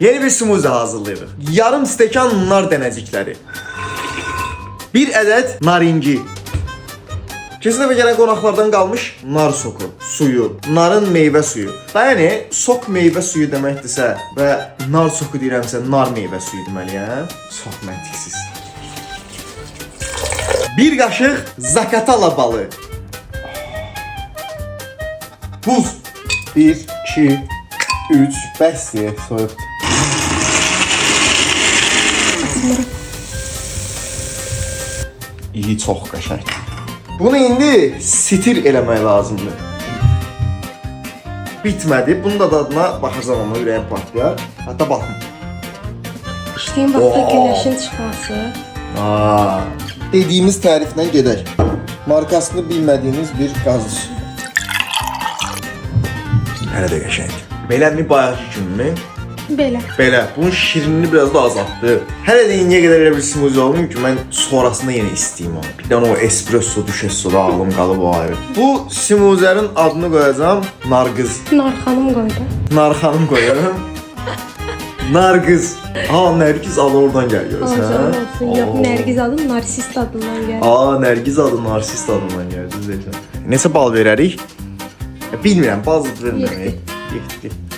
Yeni bir smoothie hazırlayırıq. Yarım stəkan nar dənəcikləri. 1 ədəd naringi. Keçən dəfə gələn qonaqlardan qalmış nar soku, suyu, narın meyvə suyu. Da yəni sok meyvə suyu deməkdirsə və nar soku deyirəmsə nar meyvə suyu deməliyəm. Çox məntiqsiz. 1 qaşıq zakatala balı. Buz. 1, 2, 3, bəsdir, soyuqdur. İyi, çox qəşəng. Bunu indi sitir eləmək lazımdır. Bitmədi. Bunun da dadına baxacağam amma ürəyim partlayar. Hətta baxın. İçdiyin vaxtda günəşin çıxması. Dediyimiz təriflə gedək. Markasını bilmədiyiniz bir qaz üstü. Hələ də qəşəngdir. Beləmi bayaqki kimi? Belə. Belə. Bunun şirinliğini biraz da azaltdı. Hələ də indiyə qədər elə bir smoothie olmayım ki, mən sonrasında yenə istəyim onu. Bir dənə o espresso, düşessoda ağlım qalıb o ayrı. Bu smoothie'nin adını qoyacağam Narqız. Narxanım qoydu. Narxanım qoyuyorum. Narqız. Nərgiz adı oradan gəlir. Azam olsun. Yox, Nərgiz adı narsist adından gəlir. Nərgiz adı narsist adından gəlir. Necə bal verərik? Bilmirəm, bal verməmək. 7.